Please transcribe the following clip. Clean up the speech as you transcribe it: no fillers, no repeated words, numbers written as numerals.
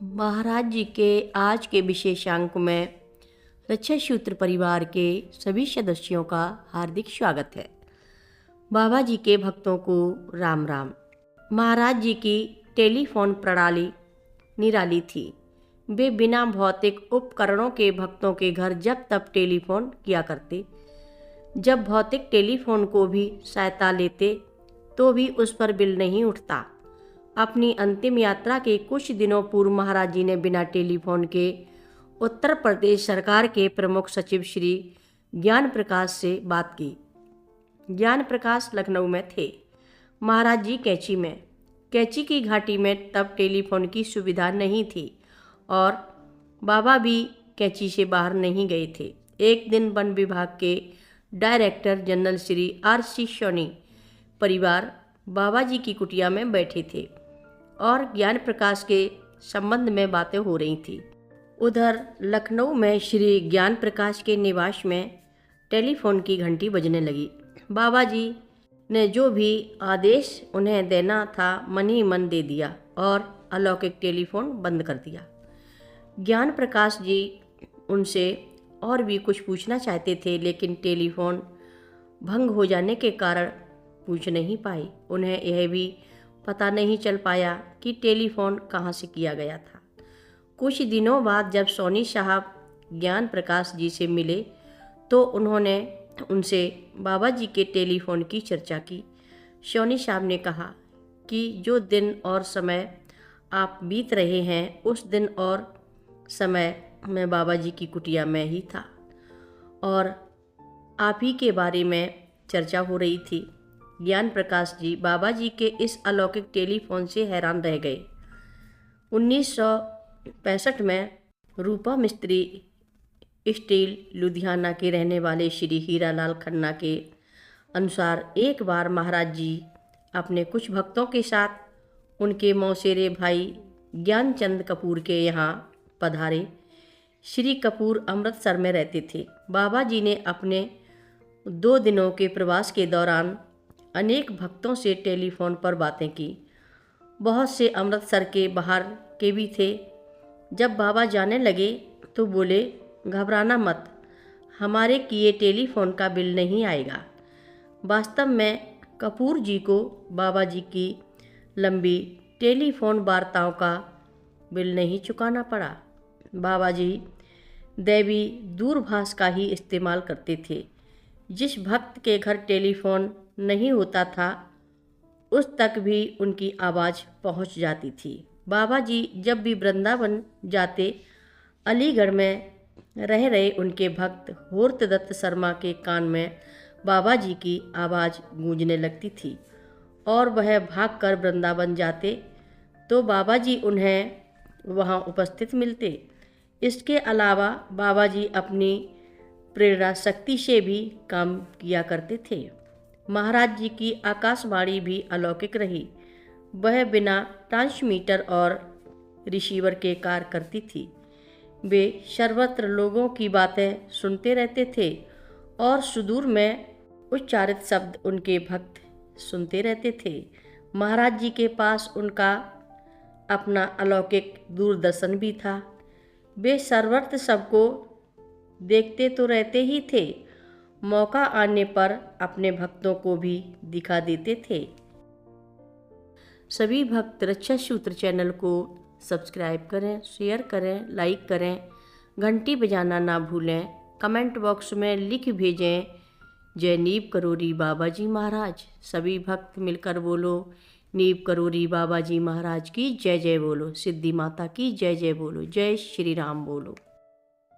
महाराज जी के आज के विशेषांक में रक्षा सूत्र परिवार के सभी सदस्यों का हार्दिक स्वागत है। बाबा जी के भक्तों को राम राम। महाराज जी की टेलीफोन प्रणाली निराली थी। वे बिना भौतिक उपकरणों के भक्तों के घर जब तब टेलीफोन किया करते। जब भौतिक टेलीफोन को भी सहायता लेते तो भी उस पर बिल नहीं उठता। अपनी अंतिम यात्रा के कुछ दिनों पूर्व महाराज जी ने बिना टेलीफोन के उत्तर प्रदेश सरकार के प्रमुख सचिव श्री ज्ञान प्रकाश से बात की। ज्ञान प्रकाश लखनऊ में थे, महाराज जी कैंची में। कैंची की घाटी में तब टेलीफोन की सुविधा नहीं थी और बाबा भी कैंची से बाहर नहीं गए थे। एक दिन वन विभाग के director general Shri R.C. Soni परिवार बाबा जी की कुटिया में बैठे थे और ज्ञान प्रकाश के संबंध में बातें हो रही थी। उधर लखनऊ में श्री ज्ञान प्रकाश के निवास में टेलीफोन की घंटी बजने लगी। बाबा जी ने जो भी आदेश उन्हें देना था मन ही मन दे दिया और अलौकिक टेलीफोन बंद कर दिया। ज्ञान प्रकाश जी उनसे और भी कुछ पूछना चाहते थे, लेकिन टेलीफोन भंग हो जाने के कारण पूछ नहीं पाए। उन्हें यह भी पता नहीं चल पाया कि टेलीफोन कहाँ से किया गया था। कुछ दिनों बाद जब सोनी साहब ज्ञान प्रकाश जी से मिले तो उन्होंने उनसे बाबा जी के टेलीफोन की चर्चा की। सोनी साहब ने कहा कि जो दिन और समय आप बीत रहे हैं उस दिन और समय मैं बाबा जी की कुटिया में ही था और आप ही के बारे में चर्चा हो रही थी। ज्ञान प्रकाश जी बाबा जी के इस अलौकिक टेलीफोन से हैरान रह गए। 1965 में रूपा मिस्त्री स्टील लुधियाना के रहने वाले श्री हीरालाल खन्ना के अनुसार एक बार महाराज जी अपने कुछ भक्तों के साथ उनके मौसेरे भाई ज्ञानचंद कपूर के यहाँ पधारे। श्री कपूर अमृतसर में रहते थे। बाबा जी ने अपने 2 दिनों के प्रवास के दौरान अनेक भक्तों से टेलीफोन पर बातें की। बहुत से अमृतसर के बाहर के भी थे। जब बाबा जाने लगे तो बोले, घबराना मत, हमारे किए टेलीफोन का बिल नहीं आएगा। वास्तव में कपूर जी को बाबा जी की लंबी टेलीफोन वार्ताओं का बिल नहीं चुकाना पड़ा। बाबा जी दैवी दूरभाष का ही इस्तेमाल करते थे। जिस भक्त के घर टेलीफोन नहीं होता था उस तक भी उनकी आवाज़ पहुंच जाती थी। बाबा जी जब भी वृंदावन जाते अलीगढ़ में रह रहे उनके भक्त होर्तदत्त शर्मा के कान में बाबा जी की आवाज़ गूंजने लगती थी और वह भागकर वृंदावन जाते तो बाबा जी उन्हें वहां उपस्थित मिलते। इसके अलावा बाबा जी अपनी प्रेरणा शक्ति से भी काम किया करते थे। महाराज जी की आकाशवाणी भी अलौकिक रही। वह बिना ट्रांसमीटर और रिसीवर के कार्य करती थी। वे सर्वत्र लोगों की बातें सुनते रहते थे और सुदूर में उच्चारित शब्द उनके भक्त सुनते रहते थे। महाराज जी के पास उनका अपना अलौकिक दूरदर्शन भी था। वे सर्वत्र सबको देखते तो रहते ही थे, मौका आने पर अपने भक्तों को भी दिखा देते थे। सभी भक्त रक्षा सूत्र चैनल को सब्सक्राइब करें, शेयर करें, लाइक करें, घंटी बजाना ना भूलें। कमेंट बॉक्स में लिख भेजें, जय नीव करोरी बाबा जी महाराज। सभी भक्त मिलकर बोलो, नीव करोरी बाबा जी महाराज की जय जय बोलो, सिद्धि माता की जय जय बोलो, जय श्री राम बोलो।